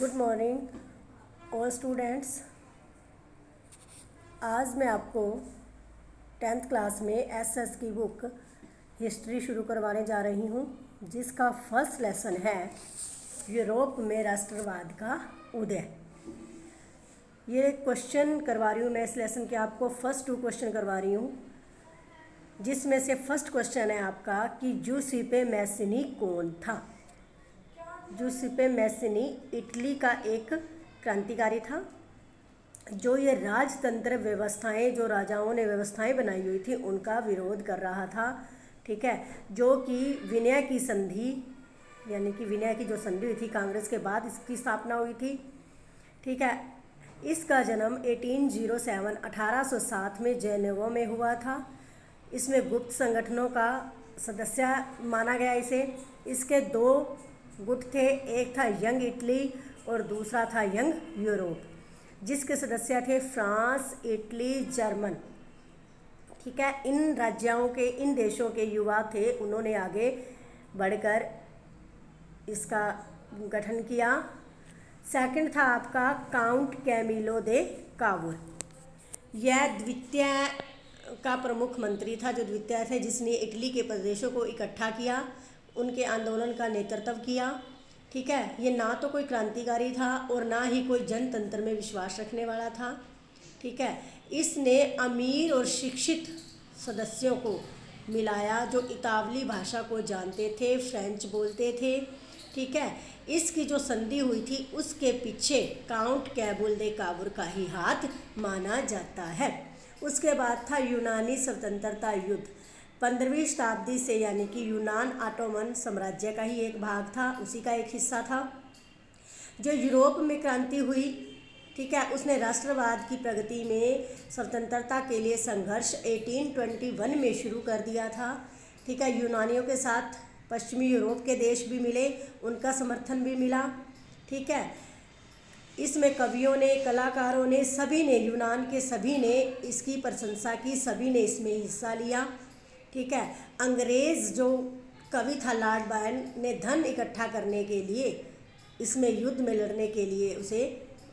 Good morning all students. आज मैं आपको 10th क्लास में एसएस की बुक हिस्ट्री शुरू करवाने जा रही हूँ, जिसका फर्स्ट लेसन है यूरोप में राष्ट्रवाद का उदय। ये क्वेश्चन करवा रही हूँ मैं इस लेसन के, आपको फर्स्ट 2 क्वेश्चन करवा रही हूँ, जिसमें से फर्स्ट क्वेश्चन है आपका कि जूसेप्पे मैसिनी कौन था। जूसेप्पे मैसिनी इटली का एक क्रांतिकारी था, जो ये राजतंत्र व्यवस्थाएं, जो राजाओं ने व्यवस्थाएं बनाई हुई थी, उनका विरोध कर रहा था। ठीक है, जो कि विनय की संधि, यानी कि विनय की जो संधि हुई थी कांग्रेस के बाद इसकी स्थापना हुई थी। ठीक है, इसका जन्म 1807 में जेनेवा में हुआ था। इसमें गुप्त संगठनों का सदस्य माना गया इसे। इसके 2 गुट थे, एक था यंग इटली और दूसरा था यंग यूरोप, जिसके सदस्य थे फ्रांस, इटली, जर्मन। ठीक है, इन राज्यों के, इन देशों के युवा थे, उन्होंने आगे बढ़कर इसका गठन किया। सेकंड था आपका काउंट कैमिलो दे कावुर। यह द्वितीय का प्रमुख मंत्री था, जो द्वितीय थे, जिसने इटली के प्रदेशों को इकट्ठा किया, उनके आंदोलन का नेतृत्व किया। ठीक है, ये ना तो कोई क्रांतिकारी था और ना ही कोई जनतंत्र में विश्वास रखने वाला था। ठीक है, इसने अमीर और शिक्षित सदस्यों को मिलाया, जो इतावली भाषा को जानते थे, फ्रेंच बोलते थे। ठीक है, इसकी जो संधि हुई थी उसके पीछे काउंट कैबुल दे काबुर का ही हाथ माना जाता है। उसके बाद था यूनानी स्वतंत्रता युद्ध। 15वीं शताब्दी से, यानी कि यूनान ऑटोमन साम्राज्य का ही एक भाग था, उसी का एक हिस्सा था। जो यूरोप में क्रांति हुई, ठीक है, उसने राष्ट्रवाद की प्रगति में स्वतंत्रता के लिए संघर्ष 1821 में शुरू कर दिया था। ठीक है, यूनानियों के साथ पश्चिमी यूरोप के देश भी मिले, उनका समर्थन भी मिला। ठीक है, इसमें कवियों ने, कलाकारों ने, सभी ने, यूनान के सभी ने इसकी प्रशंसा की, सभी ने इसमें हिस्सा लिया। ठीक है, अंग्रेज़ जो कवि था लॉर्ड बायरन ने धन इकट्ठा करने के लिए, इसमें युद्ध में लड़ने के लिए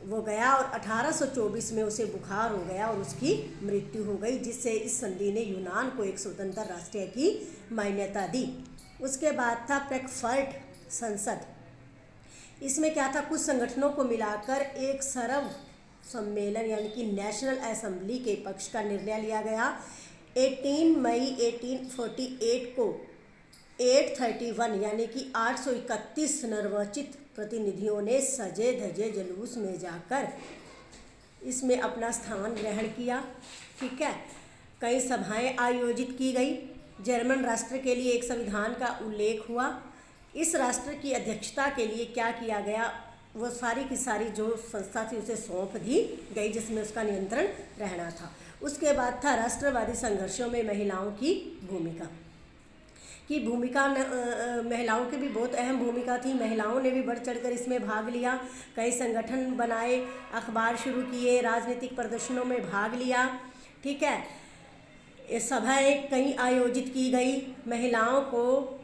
वो गया, और 1824 में उसे बुखार हो गया और उसकी मृत्यु हो गई, जिससे इस संधि ने यूनान को एक स्वतंत्र राष्ट्र की मान्यता दी। उसके बाद था फ्रैंकफर्ट संसद। इसमें क्या था, कुछ संगठनों को मिलाकर एक सर्व सम्मेलन, यानी कि नेशनल असेंबली के पक्ष का निर्णय लिया गया। 18 मई 1848 को 831, यानी कि 831 निर्वाचित प्रतिनिधियों ने सजे धजे जुलूस में जाकर इसमें अपना स्थान ग्रहण किया। ठीक है, कई सभाएं आयोजित की गई। जर्मन राष्ट्र के लिए एक संविधान का उल्लेख हुआ। इस राष्ट्र की अध्यक्षता के लिए क्या किया गया, वो सारी की सारी जो संस्था थी उसे सौंप दी गई, जिसमें उसका नियंत्रण रहना था। उसके बाद था राष्ट्रवादी संघर्षों में महिलाओं की भूमिका। महिलाओं की भी बहुत अहम भूमिका थी। महिलाओं ने भी बढ़ चढ़कर इसमें भाग लिया, कई संगठन बनाए, अखबार शुरू किए, राजनीतिक प्रदर्शनों में भाग लिया। ठीक है, ये सभाएं कई आयोजित की गई। महिलाओं को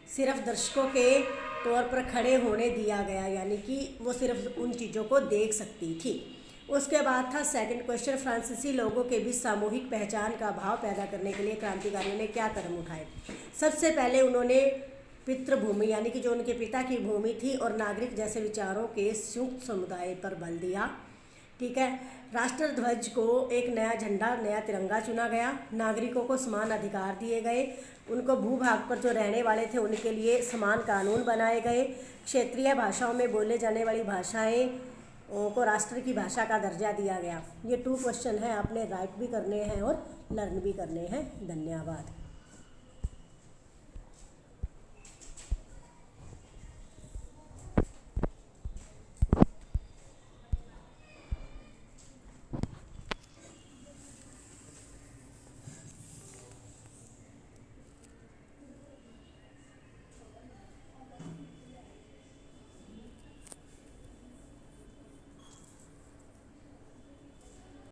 सिर्फ दर्शकों के तौर पर खड़े होने दिया गया, यानी कि वो सिर्फ उन चीज़ों को देख सकती थी। उसके बाद था सेकंड क्वेश्चन, फ्रांसीसी लोगों के बीच सामूहिक पहचान का भाव पैदा करने के लिए क्रांतिकारियों ने क्या कदम उठाए। सबसे पहले उन्होंने पितृभूमि, यानी कि जो उनके पिता की भूमि थी, और नागरिक जैसे विचारों के संयुक्त समुदाय पर बल दिया। ठीक है, राष्ट्रध्वज को एक नया झंडा, नया तिरंगा चुना गया। नागरिकों को समान अधिकार दिए गए। उनको भूभाग पर जो रहने वाले थे उनके लिए समान कानून बनाए गए। क्षेत्रीय भाषाओं में बोले जाने वाली भाषाएं को राष्ट्र की भाषा का दर्जा दिया गया। ये 2 क्वेश्चन हैं, आपने राइट भी करने हैं और लर्न भी करने हैं। धन्यवाद।